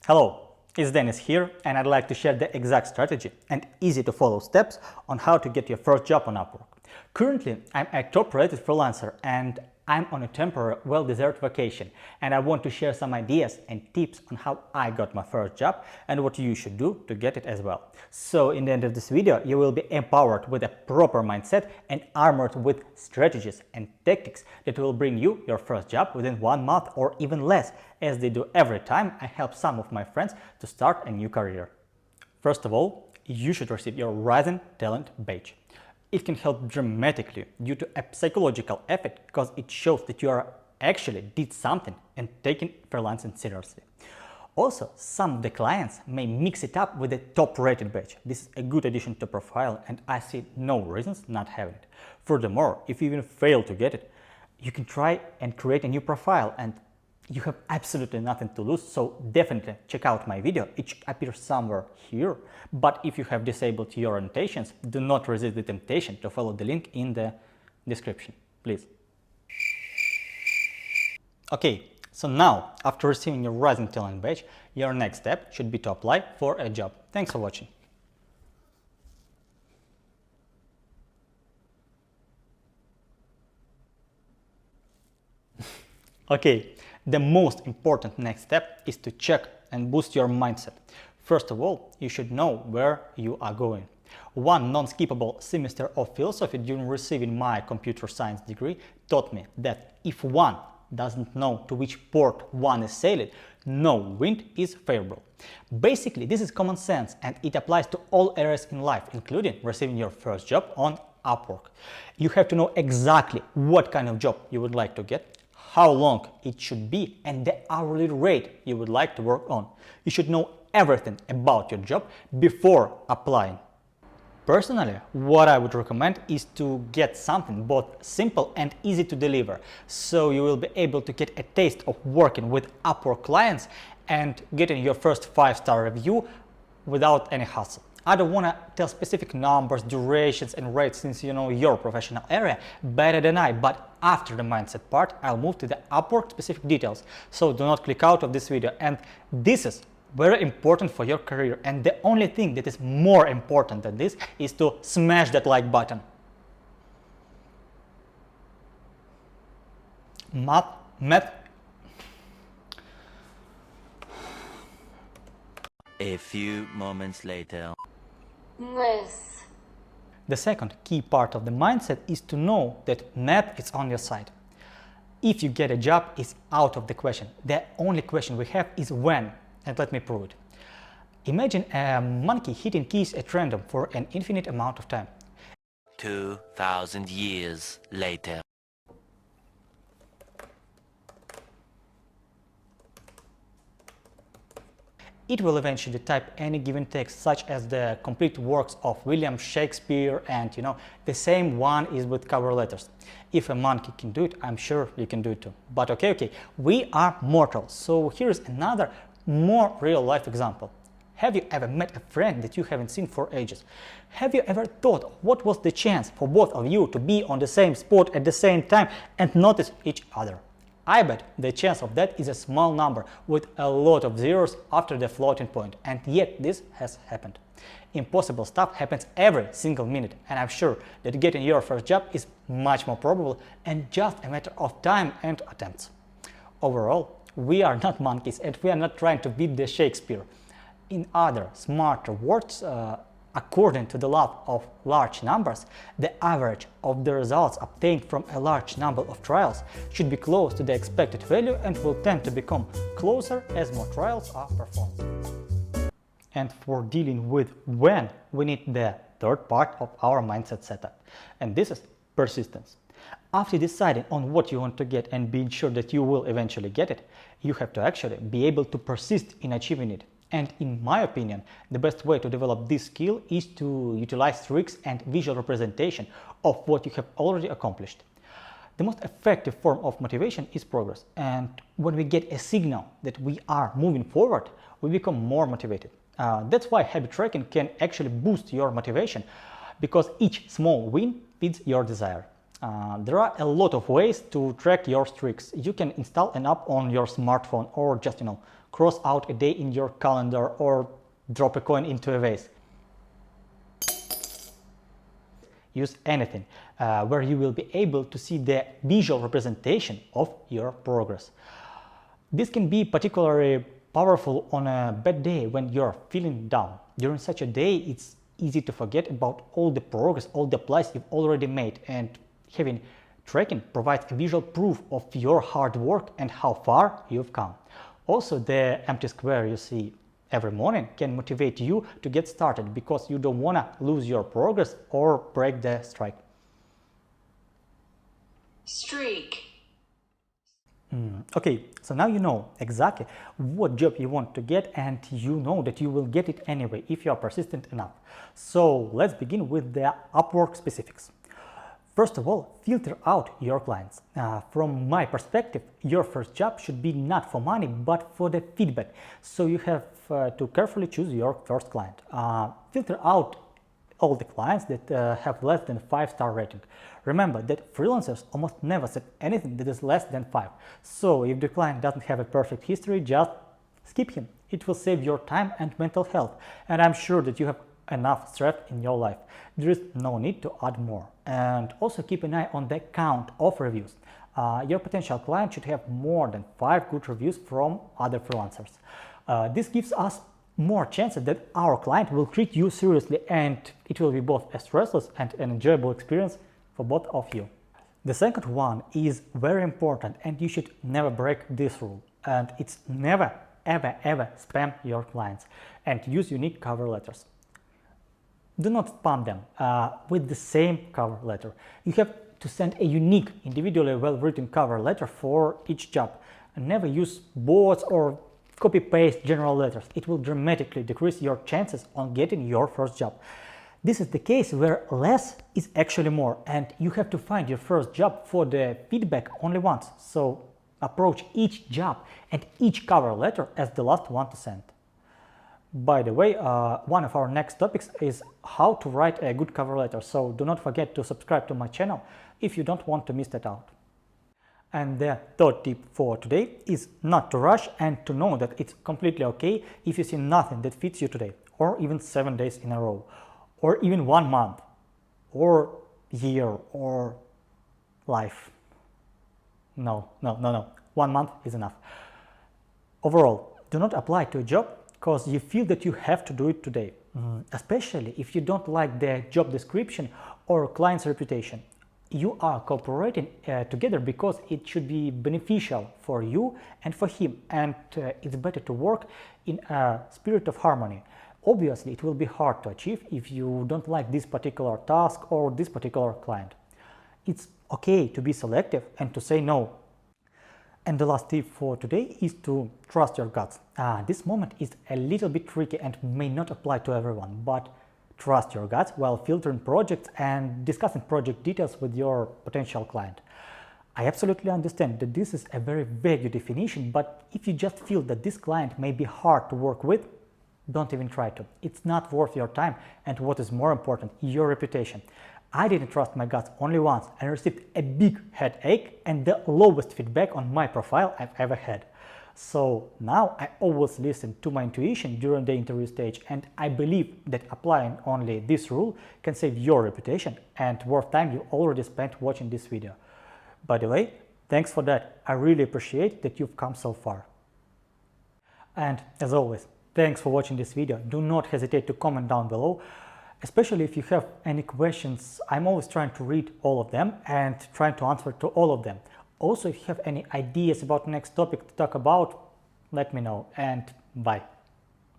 Hello, it's Dennis here, and I'd like to share the exact strategy and easy to follow steps on how to get your first job on Upwork. Currently, I'm a top-rated freelancer and I'm on a temporary, well-deserved vacation, and I want to share some ideas and tips on how I got my first job and what you should do to get it as well. So in the end of this video, you will be empowered with a proper mindset and armored with strategies and tactics that will bring you your first job within 1 month or even less, as they do every time I help some of my friends to start a new career. First of all, you should receive your Rising Talent badge. It can help dramatically due to a psychological effect because it shows that you actually did something and taking freelancing seriously. Also, some of the clients may mix it up with a top-rated badge. This is a good addition to profile and I see no reasons not having it. Furthermore, if you even fail to get it, you can try and create a new profile and you have absolutely nothing to lose, so definitely check out my video. It appears somewhere here, but if you have disabled your annotations, do not resist the temptation to follow the link in the description, please. Okay, so now, after receiving your Rising Talent badge, your next step should be to apply for a job. Thanks for watching. Okay, the most important next step is to check and boost your mindset. First of all, you should know where you are going. One non-skippable semester of philosophy during receiving my computer science degree taught me that if one doesn't know to which port one is sailing, no wind is favorable. Basically, this is common sense and it applies to all areas in life, including receiving your first job on Upwork. You have to know exactly what kind of job you would like to get, how long it should be, and the hourly rate you would like to work on. You should know everything about your job before applying. Personally, what I would recommend is to get something both simple and easy to deliver, so you will be able to get a taste of working with Upwork clients and getting your first 5-star review without any hassle. I don't want to tell specific numbers, durations and rates since you know your professional area better than I, but after the mindset part I'll move to the Upwork specific details, so do not click out of this video. And this is very important for your career, and the only thing that is more important than this is to smash that like button. A few moments later. Nice. The second key part of the mindset is to know that math is on your side. If you get a job, it's out of the question. The only question we have is when, and let me prove it. Imagine a monkey hitting keys at random for an infinite amount of time. 2,000 years later. It will eventually type any given text, such as the complete works of William Shakespeare, and the same one is with cover letters. If a monkey can do it, I'm sure you can do it too. But okay, we are mortal, so here's another more real-life example. Have you ever met a friend that you haven't seen for ages? Have you ever thought what was the chance for both of you to be on the same spot at the same time and notice each other? I bet the chance of that is a small number with a lot of zeros after the floating point, and yet this has happened. Impossible stuff happens every single minute, and I'm sure that getting your first job is much more probable and just a matter of time and attempts. Overall, we are not monkeys and we are not trying to beat the Shakespeare. In other smarter words, according to the law of large numbers, the average of the results obtained from a large number of trials should be close to the expected value and will tend to become closer as more trials are performed. And for dealing with when, we need the third part of our mindset setup, and this is persistence. After deciding on what you want to get and being sure that you will eventually get it, you have to actually be able to persist in achieving it. And in my opinion, the best way to develop this skill is to utilize tricks and visual representation of what you have already accomplished. The most effective form of motivation is progress, and when we get a signal that we are moving forward, we become more motivated. That's why habit tracking can actually boost your motivation, because each small win feeds your desire. There are a lot of ways to track your streaks. You can install an app on your smartphone or just cross out a day in your calendar or drop a coin into a vase. Use anything where you will be able to see the visual representation of your progress. This can be particularly powerful on a bad day when you're feeling down. During such a day, it's easy to forget about all the progress, all the plays you've already made, and having tracking provides a visual proof of your hard work and how far you've come. Also, the empty square you see every morning can motivate you to get started because you don't want to lose your progress or break the strike. Streak. Okay, so now you know exactly what job you want to get, and you know that you will get it anyway if you are persistent enough. So let's begin with the Upwork specifics. First of all, filter out your clients. From my perspective, your first job should be not for money, but for the feedback. So you have to carefully choose your first client. Filter out all the clients that have less than 5-star rating. Remember that freelancers almost never set anything that is less than 5. So if the client doesn't have a perfect history, just skip him. It will save your time and mental health. And I'm sure that you have enough stress in your life. There is no need to add more. And also keep an eye on the count of reviews. Your potential client should have more than 5 good reviews from other freelancers. This gives us more chances that our client will treat you seriously, and it will be both a stressless and an enjoyable experience for both of you. The second one is very important, and you should never break this rule. And it's never, ever spam your clients, and use unique cover letters. Do not spam them with the same cover letter. You have to send a unique, individually well-written cover letter for each job. And never use bots or copy-paste general letters. It will dramatically decrease your chances on getting your first job. This is the case where less is actually more, and you have to find your first job for the feedback only once. So approach each job and each cover letter as the last one to send. By the way, one of our next topics is how to write a good cover letter, so do not forget to subscribe to my channel if you don't want to miss that out. And the third tip for today is not to rush and to know that it's completely okay if you see nothing that fits you today, or even 7 days in a row, or even 1 month, or year, or life. No. 1 month is enough. Overall, do not apply to a job because you feel that you have to do it today, especially if you don't like the job description or client's reputation. You are cooperating together because it should be beneficial for you and for him, and it's better to work in a spirit of harmony. Obviously, it will be hard to achieve if you don't like this particular task or this particular client. It's okay to be selective and to say no. And the last tip for today is to trust your guts. This moment is a little bit tricky and may not apply to everyone, but trust your guts while filtering projects and discussing project details with your potential client. I absolutely understand that this is a very vague definition, but if you just feel that this client may be hard to work with, don't even try to. It's not worth your time, and what is more important, your reputation. I didn't trust my guts only once and received a big headache and the lowest feedback on my profile I've ever had. So now I always listen to my intuition during the interview stage, and I believe that applying only this rule can save your reputation and worth time you already spent watching this video. By the way, thanks for that. I really appreciate that you've come so far. And as always, thanks for watching this video. Do not hesitate to comment down below, especially if you have any questions. I'm always trying to read all of them and trying to answer to all of them. Also, if you have any ideas about next topic to talk about, let me know, and bye.